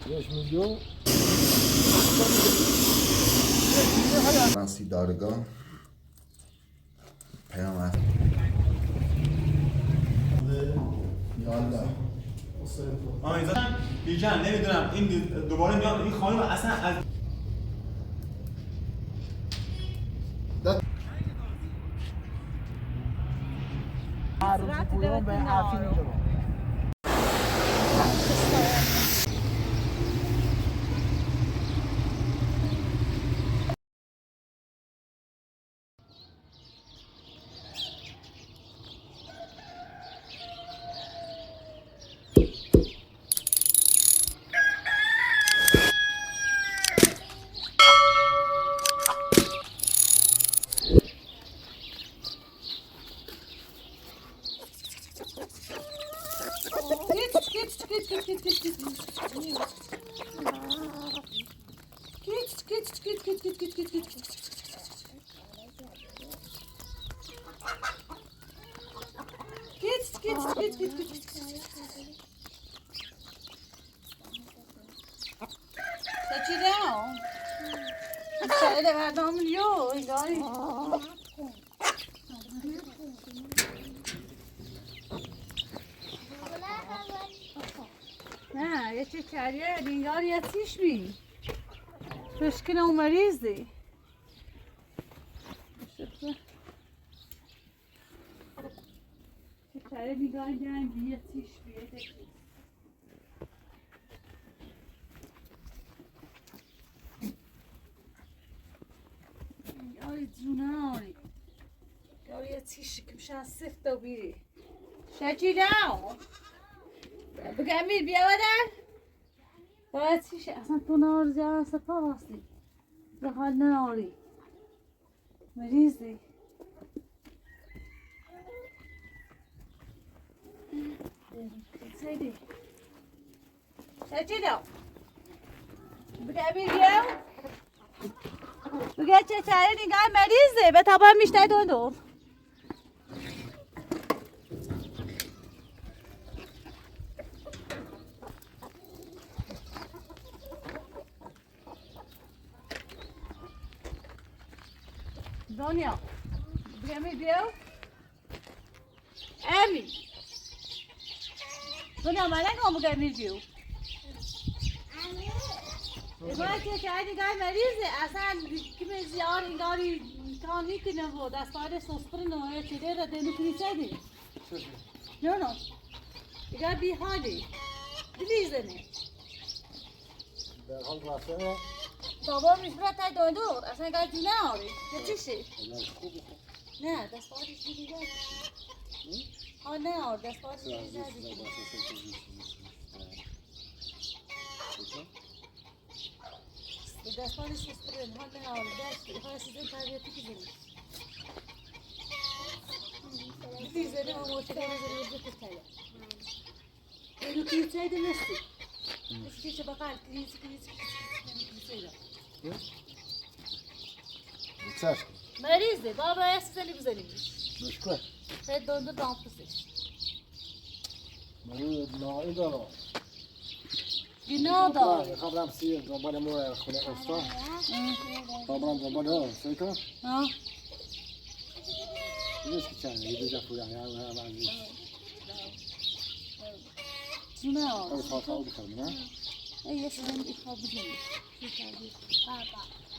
میلیون منسی دارگاه پیامد یالا اینجا بیجن نمیدونم این دوباره میاد این خانم اصلا از عروض بودم به عفین اینجا Set you down. Set it right on you, guys. نه یه چه کریه دینگار یه تیش بی مشکل و مریضی چه کریه دینگار گنگی یه تیش بی دینگاری جوناری دینگار یه تیشی که میشه از سفت و بیری شکی داون بگه امیر بیا بدن باید چیشه اصلا تو نار زیاد سپا واستی به حال ناری مریضی سیدی شکی داون بگه امیر بیا بگه چه چاره نگاه مریضه به تابا میشته دو دنیا بگمی بیاو امی دنیا من نگم بگمی بیاو اگه که شاید اینگاه مریضه اصلا که زیار اینگاری کار میکنه بود از پاره سوسپر نوعه چیده را دنو کنیسه دی نه اینگاه بی حالی دلیزه نه در حال رفته بابا میشبره تای دور اصلا اینگاه جونه آری یه چیشه نه دست پارش دیگه آه نه آر دست پارش دیگه دست پارش سوسپر نه آر دست پارش دیگه تربیتی که داریم دلیزه نه همه چه دلیزه رو بکر تایه اینو کنیسه دی نستی نستی چه بقال کنیسه بچش مریضه بابا اسزلی بزنیم مشکل خیلی دونده دامپسش من نایی دارم گناه دار خبرم سیر دنبال مو خونه استا خبرم دنبال سیکا ها نیست که چند یه دو جفو یعنی هم عزیز جونه اول خواهد بکنم نه؟ یه سیزن ای خواب بزنیم بابا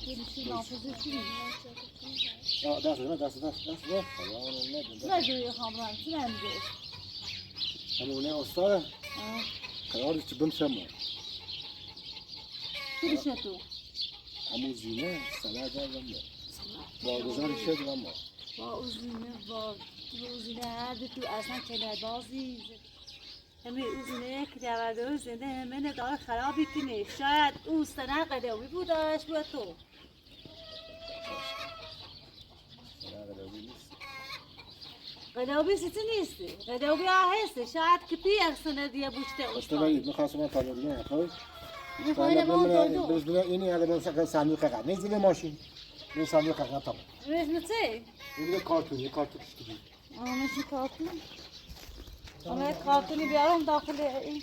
یه چی دامپسش کنیم دست چرا جوی خامران چرا میگه همونه استاره قراره چه بمشم چی تو همون زینه سلام دارم با گزارش شد ما با اوزینه هر تو اصلا کله بازی همه اوزینه که دوردار زنده همه نگاه خرابی کنه شاید او سنه قدومی بوداش بود تو قدومی سیتی نیستی قدومی آهسته شاید که پی اکسونه دیگه بوشته استوایی میخواستم من تابلو خب میخوای ما دادو بالنسبه لي اني هذا من صندوق قاعد نزل ماشين من صندوق قاعد طبعا مش چه؟ یه کارتون کشیدی ماشي کارتون انا کارتونی بیارم داخل این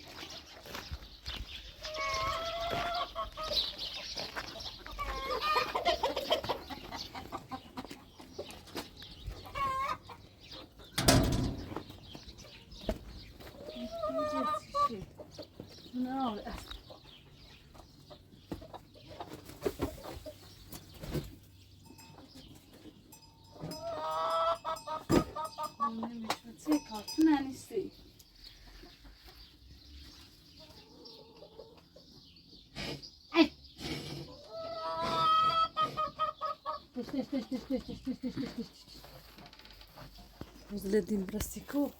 Rozledim brasiku.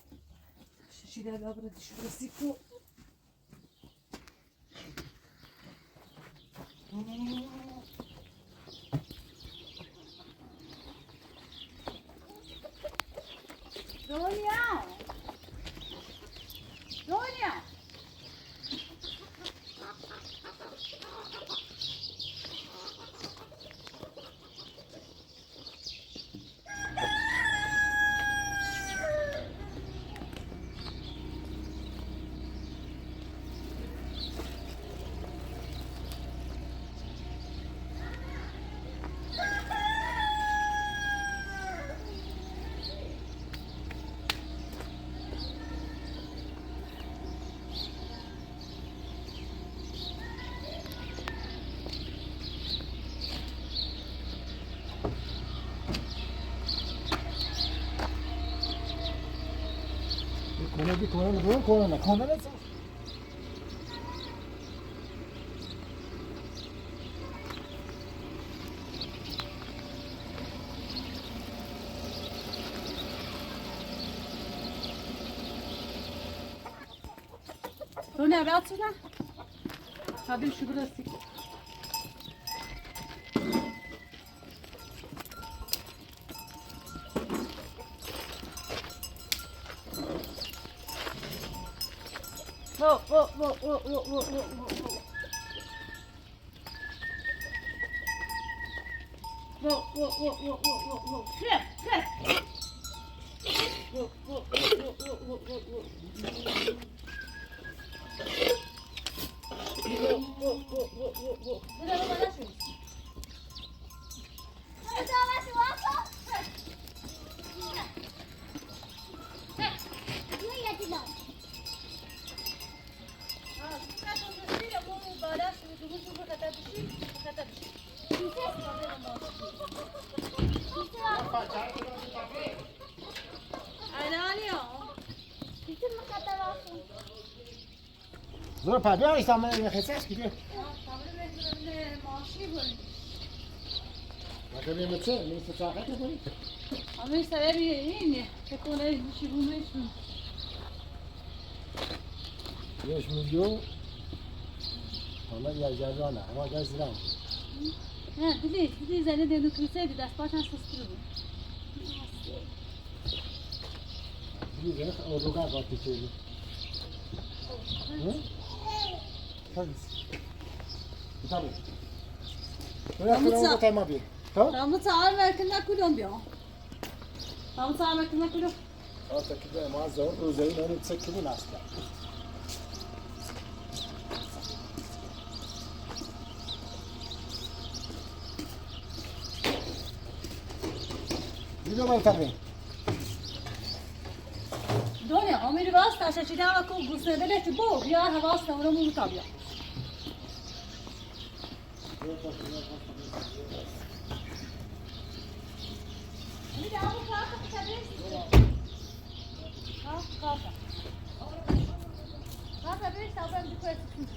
Şişiler abra diş brasiku. Donya. Donya. کنه Donya rahat ol. Hadi şu brasiku. Whoa, whoa, whoa, whoa, whoa, whoa, whoa, whoa. Whoa, whoa, whoa, whoa, whoa, whoa, whoa. Here, here. Whoa, whoa, whoa, whoa, whoa, whoa, whoa. Whoa, whoa, whoa, whoa, whoa, whoa. Mira, no me das. زور پدیارش تمام خسیش کیه مگه میمچه میشه چاقت کنی Ama sebebi اینه که کنه میشی بونشون یش میگو حالا یا جوانه اما گزیدم نه دیدی زنه دندو کلیسه دست پاچن سسترو بود دیگه اروگا قاطی شدی Tabii. Tabii. Böyle tamam bir. Tamam? Ramı çağır verkinde kulon bir. Ramı çağır verkinde kulon. Artık kide mağaza özelliği onu çektiğin asla. Biliyorum tabii. Donya, amiri vasta şaşırdan ko gusnedele ki bu ya havasta onu mu tabiya. Bir daha bu kalka tutabilirsin. Kalka. Kalka bir sabah bir koysun.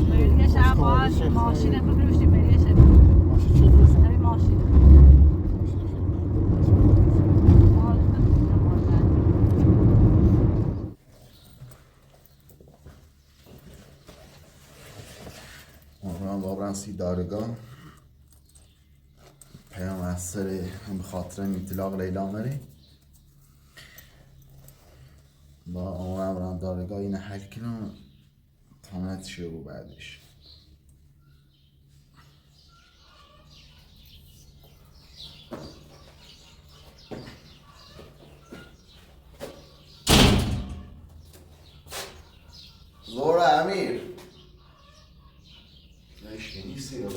بریش هم ماشین بفروشیم بریش ماشین من بابرم سی دارگاه پیام از سر هم خاطر میتلاق لیلا مری با عمرم برم دارگاه این حل کنم تامنت شروع بعدش زور امیر نشکی نیستی رو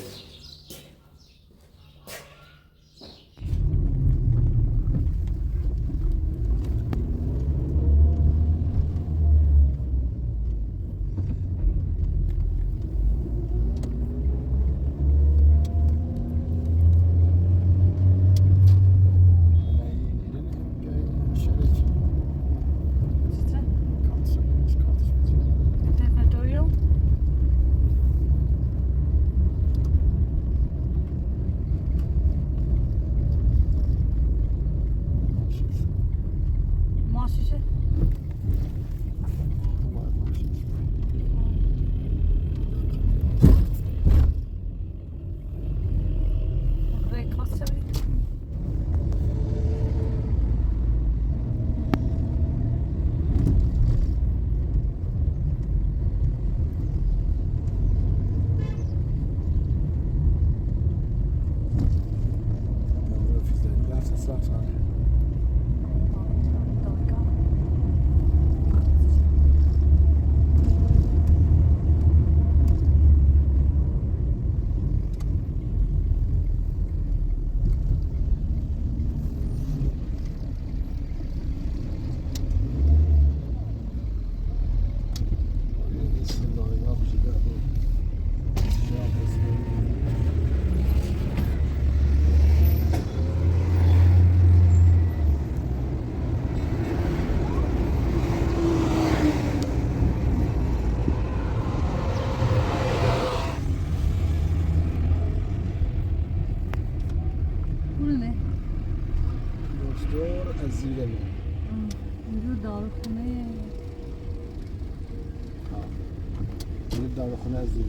داروخونه از زیر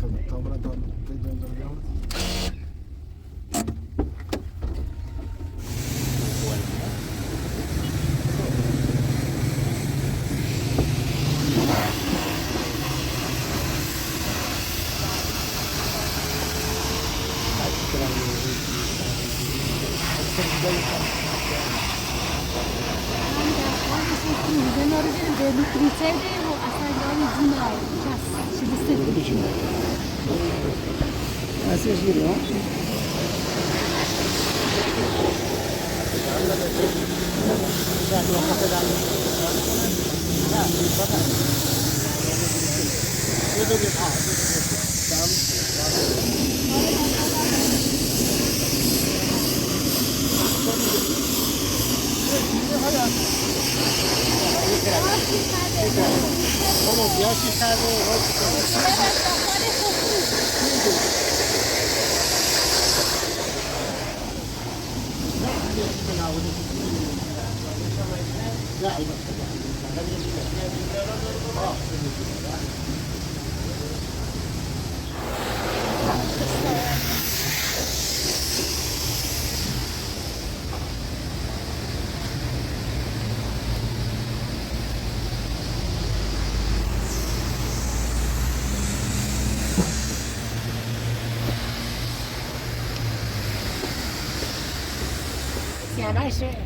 خب طبعا دار بیام Así es, ¿no?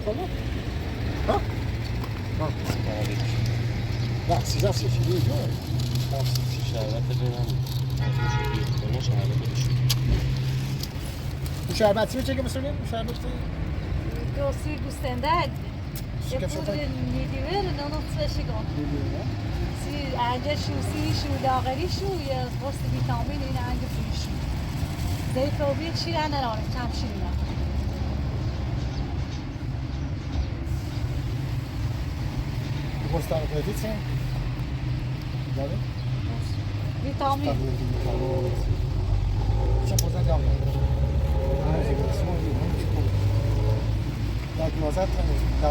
¿Cómo? ¿Ah? No, لا سیزا سیفیلی جو شربت بدونم شربتی mi çekim söyleyeyim mi şerbeti? Grossi gustendad. Jag får ni det väl någon tvärsgång. Si عنده شو سي شو لاغري شو يا غص فيتامين هنا عنده فيش. زيت وبيت شيلان أنا وأنا كم شيلان Gostaram da edição? Já viu? فيتامين Deixa eu posar calma. Ah, é isso aí, vamos tipo. Dá aqui nós atrás, dá.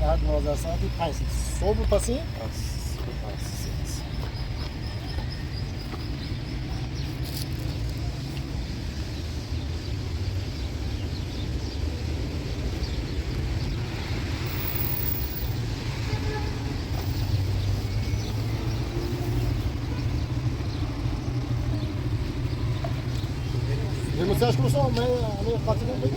Era nós assim, tipo, faz sobre o passeio. Você acha que eu sou a meia partida bem?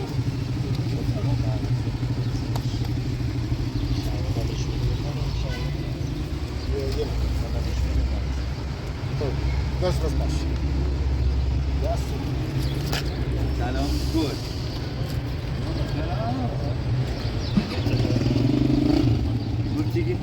Dois vezes mais. سلام گل گل دیگه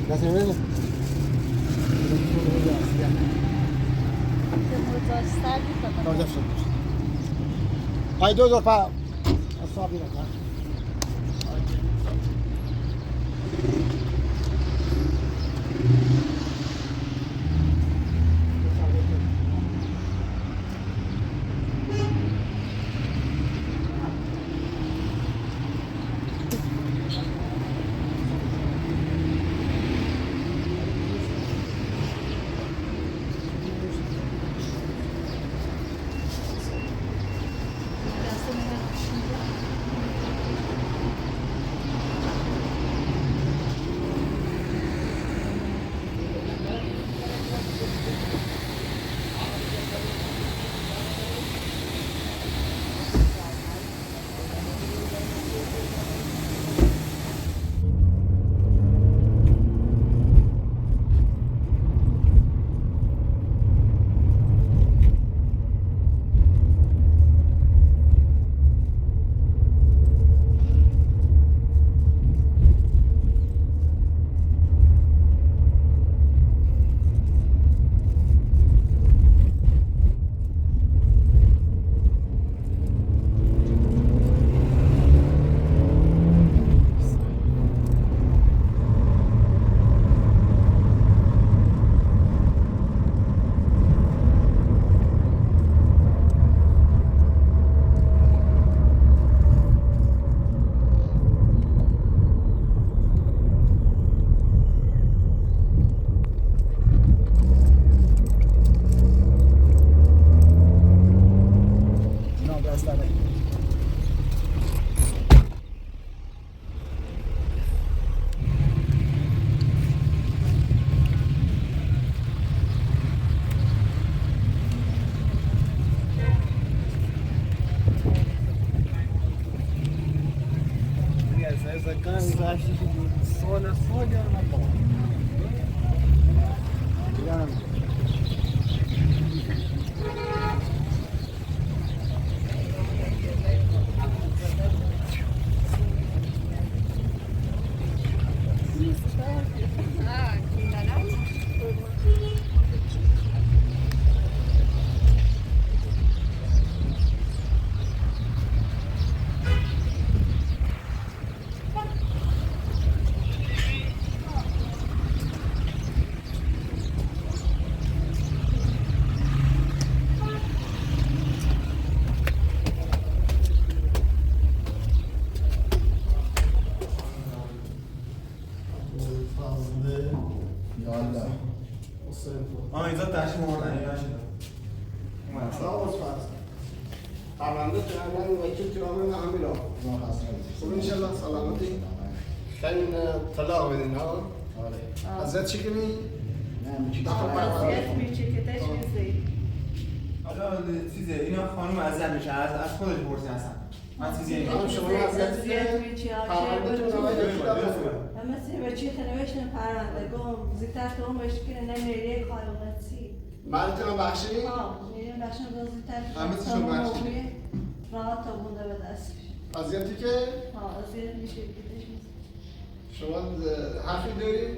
Nasıl verin? Não, deve ser. Aí 2 horas para a sua vida, tá? اینجا تشریف آوردن اینا شده پرونده کردن وکیل کرامه همین خب انشالله سلامتی خیلی طلاق بدین ها حضرت چی کنی؟ حالا چیزه اینا خانم ازت میشه از خودش پرسی هستن من چیزی شما مثل بچه خنوشن پرندگان زیتر تو همش که نمیری خالقتی مالتون بخشی؟ میریم بخشن زیتر همه چیشون بخشی؟ راحت تا بونده به دست اذیتی که؟ اذیت میشه دیدش شما حرفی داری؟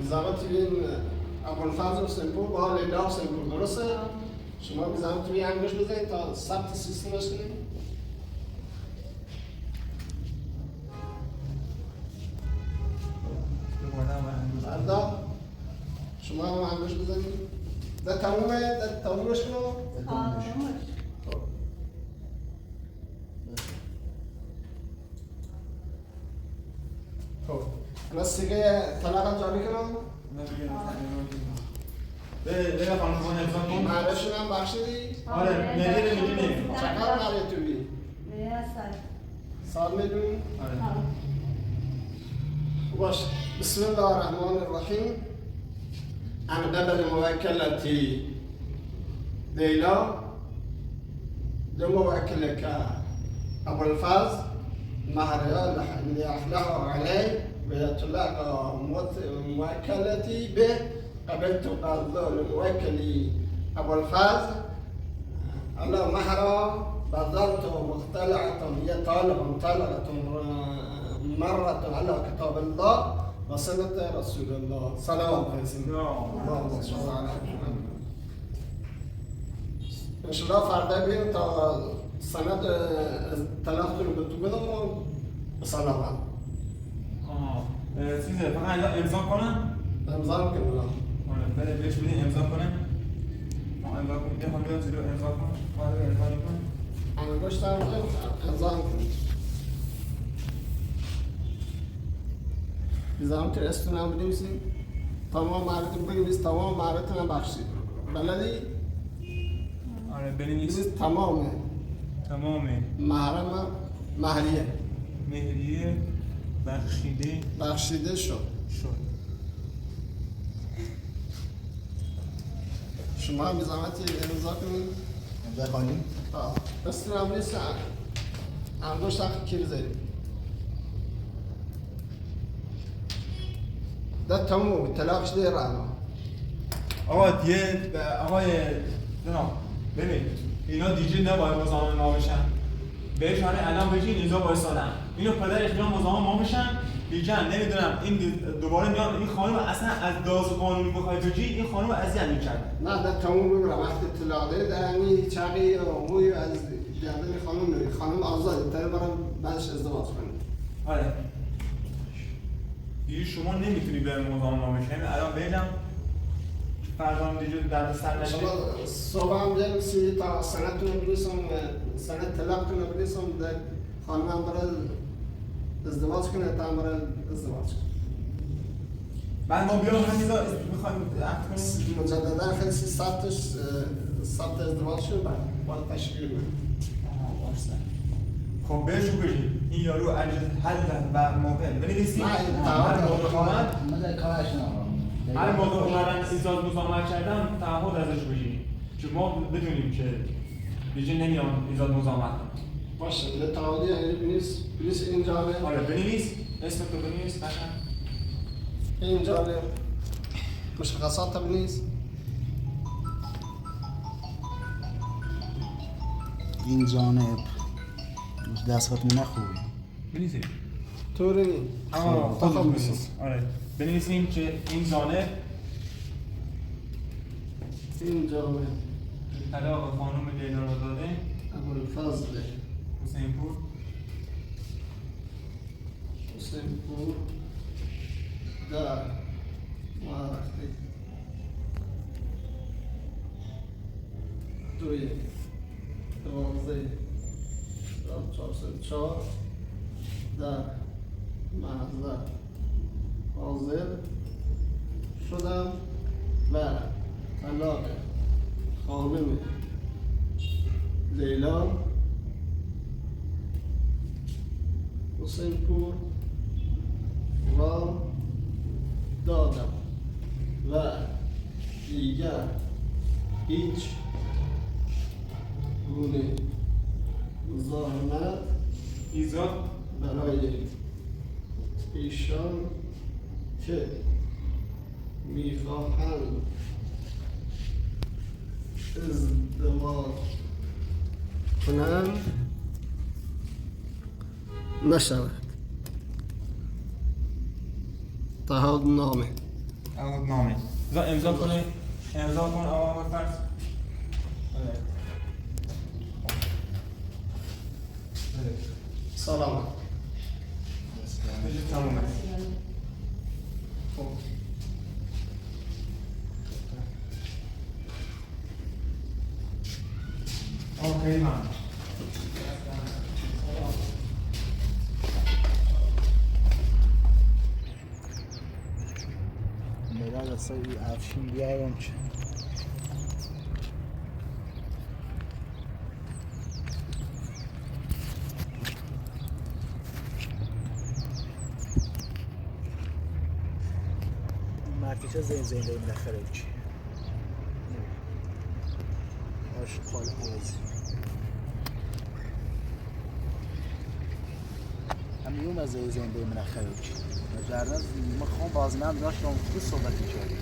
بیزامت بین ابوالفضل و سمپور با لیلا و سمپور درسته؟ شما بیزامت بین انگوش بزنید تا ثبت سیستمش کنید. فردا شما هم انگوش بزنید. ده تمومه؟ ده تمومش کنو؟ خب الان سیگه طلاق جاری کنم؟ به خانم خون امضا کن. مهرشون هم بخشیدی؟ آره نمیده میدونیم. چقدر مهره توی؟ سال میدون؟ آره. باش بسم الله الرحمن الرحیم. عن قبل موکلتی لیلا دو موکله که ابوالفضل مهرها لها عليه ويطلق موكلتي به قبلت قضاء لموكلي أبو الفاز الله مهرا بذلت مختلعة هي طالعة مرة على كتاب الله وسنة رسول الله صلوات اللهم صل على محمد. إن شاء الله فردا بين سند طلاق رو به تو بدم بصلاحات. چیزه فقط امضا کنم؟ امضا کنم. آره بله بهش بدین امضا کنم. امضا کنم. یه خانم زیرو امضا کنم. آره امضا کنم. انگشت هم امضا کنم. بیزارم که استون هم بنویسیم. تمام معرض بنویس تمام معرض هم بخشید. بلدی؟ آره بنویس. تمامه. تمامه. محرم مهریه. مهریه بخشیده شد. شما هم بزحمتی امضا کنید. امضا خواهیم؟ استون هم نیست انگشت هم کی بذارید. ده تموم طلاقش ده رعنا. آقا دیگه آقای جناب ببین اینا دیگه نباید مزاحم ما بشن. بهش الان بگین اینجا وایسادن. اینو پدرش بیان مزاحم ما بشن. دیگه نمیدونم این دوباره میان این خانم اصلا از داز قانونی بخوای بگی این خانم اذیت می‌کرد. نه ده تموم بگم وقتی اطلاع داره درمی چقی موی از گردن خانم آزاده تر برام بعدش ازدواج کنه. آره. دیگه شما نمیتونی به مزاحم ما بشین. الان بگم فردا دیگه در سر نشه. صبح هم جلسی تا سنتون بریسم سنت طلاقتون بریسم در خانم هم برای ازدواج کنه تا هم برای ازدواج کنه. بعد ما بیام همیزا میخوایم عقد کنیم مجددا خیلی ثبت ازدواج شد باید تشکیل کنیم. خب بهشون بگید این یارو عجز حل و موقع بنویسید هر موقع اومد هر موقع اومدن ایزاد مزاحمت کردن تعهد ازش بگیریم چون ما بدونیم که دیگه نمیان ایزاد مزاحمت کنن. باشه یه تعهدی بنویس اینجا. آره بنویس اسم تو بنویس بخن اینجا مشخصات بنویس. این جانب دستاتون نخوبه بنویسید طوری نی خب بنویس. آره بنویسیم که این جانب این جامعه طلاق خانم لیلا رو داده ابوالفضل حسینپور در معرفی 2/12/404 در محضر حاضر شدم و طلاق خانم لیلا حسینپور را دادم و دیگر هیچ گونه زحمت ایزاد برای ایشان که میخواهند ازدواج کنند نشود. تعهد نامه. نامه امضا کنه آقا فرض. سلام. تمومه. خب اوکی من مداد اصلا افشین بیایم چه مرتیچه زین داریم نخره بچی باش قال عوضی همیون از زین داریم نخره بچی مجرد ما خواهم بازنه هم داشت اون خود صحبتی کردیم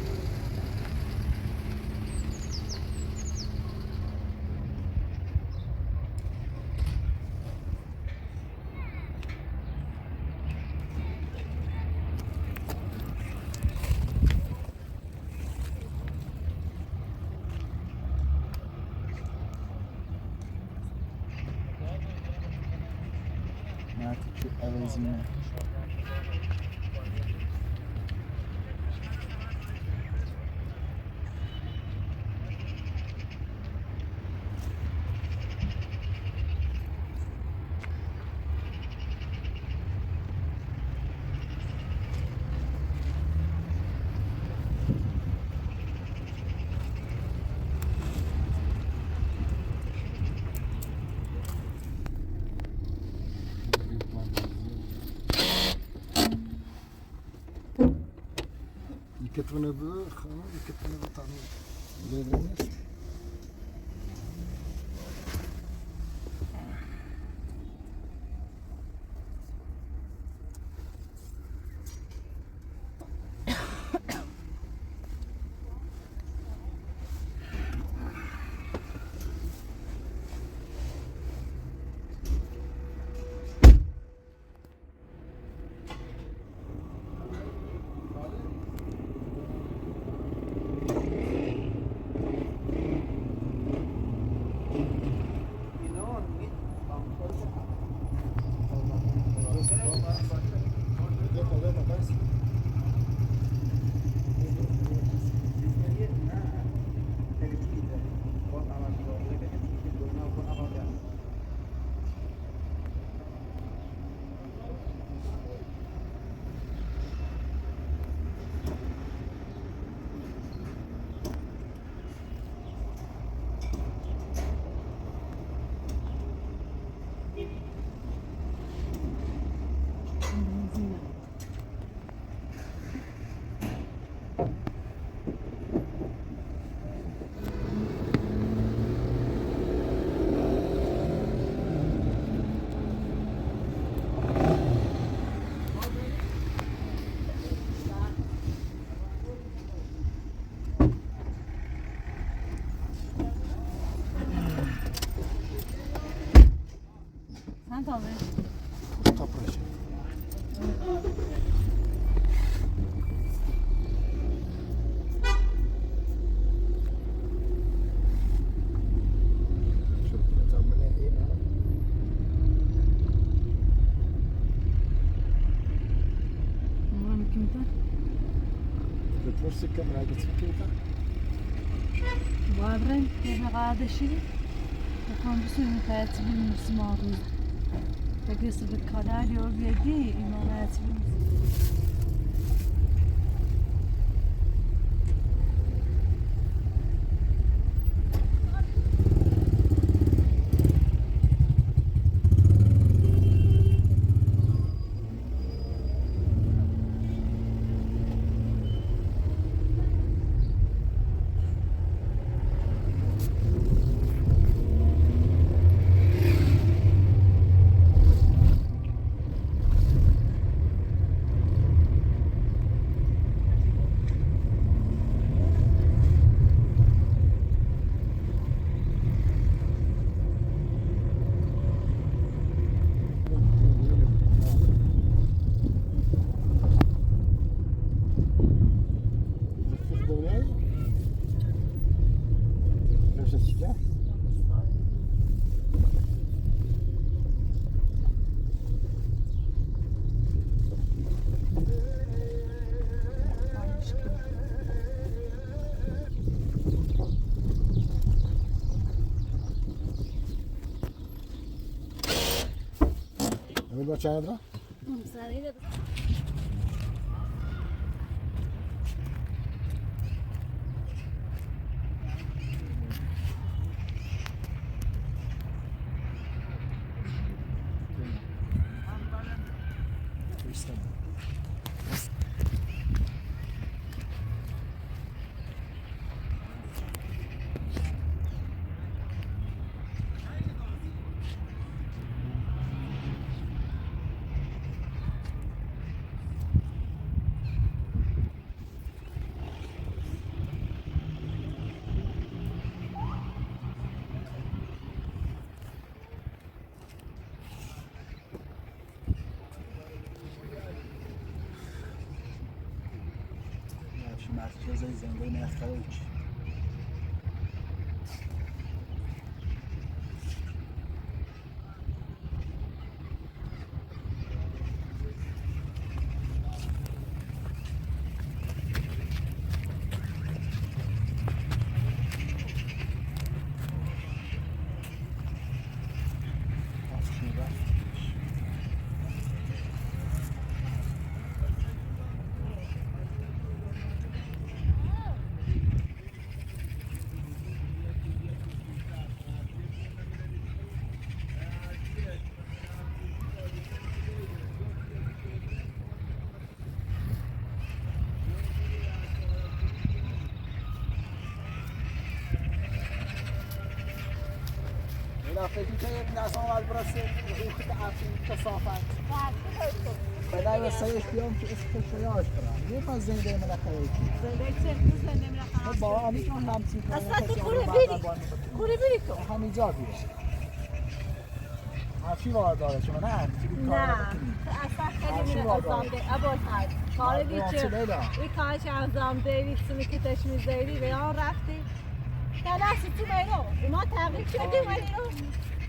مرتیچه عوضی نه يكتبون بخانة يكتبون بطعم طبرش بتورسك كم راجت سكيتها وابرن كيف قاعدة شيء وكان بسوي مفاتيح بالمسمار فقص بالكنال وبيدي إمارات با چقدر؟ سریع مرکز زنده نخواهی فکر کنید ناس آمد برسه روخ تعفین کثافت بدای وسایش بیام که اسمش رو یاد کنم یه پس زنده من خیلی زنده من با آمیتون همچین کنم اصلا تو کوره بیری تو همینجا بیرش حرفی وارد داره شما نه نه اصلا خیلی من ازامده اباش هست کار بیچه ای کارش ازامده ایتسونی که تش میزیری به آن رفتی تلاسی تو بیرو ما تغییر شدیم ولی رو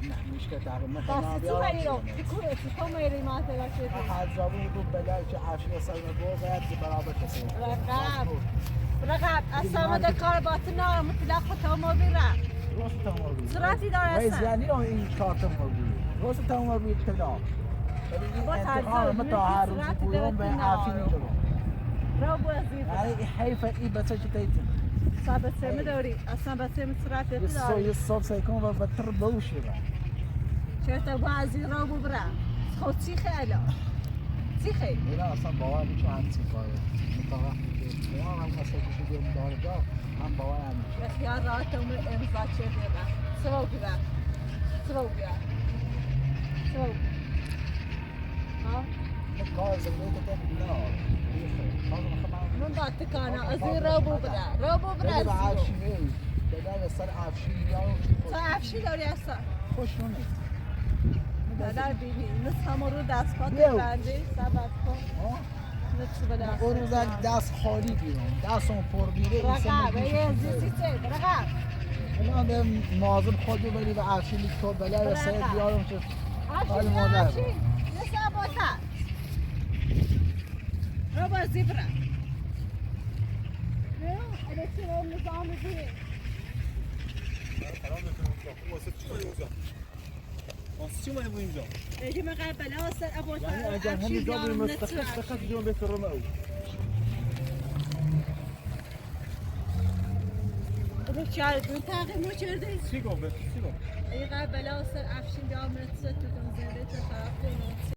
نه میشه تغییر دستی تو ولی رو کوره تو میری ما تلاش شدیم حضابون رو بدای که حرفی اصلا رو باید برابر کسی رقب اصلا ده کار باطنا مطلق تا بیرم راست تمام صورتی داره اصلا یعنی این کارت موجود راست تمام روی ابتدا انتقام متا هر روز بودم به عافی میکنم رو بازی یعنی حیف این بچه که تیتون ثابت داری اصلا بس صورت داری یه صبح سیکون و بطر بوشی را چه تا بازی رو ببرم خود چی خیلی چی خیلی اینا اصلا باور میشه همچین کاره مطابق میگه هم اصلا کشی بیرون دارگاه هم باور هم میشه اختیار راحت امور امضا چه بیرم سرو بیرم ها کار زنده که تک من با تکانا از این رو ببرم به عفشی میری بدای سر عفشی یا تو عفشی داری اصلا خوش رو نیست بدر بیبی نصف همون رو دست پات بندی سبت کن نصف به دست اون روز دست خالی بیرون دست اون پر بیره رقب یه زیستی چه رقب الان به مازم خود رو بری به عفشی تو بلای سر بیارم که حال مادر عفشی نصف باتر رو بازی برم الکی رو نظام بگیریم واسه چی اومدی اینجا؟ بگی من قبل بلا سر ابو یعنی اگر همین جا بریم مستقل جون به رومئو بچه‌ها دو تاقی مو چرده چی گفت؟ ای قبل بلا سر افشین بیام رسید تو زنده تو طرف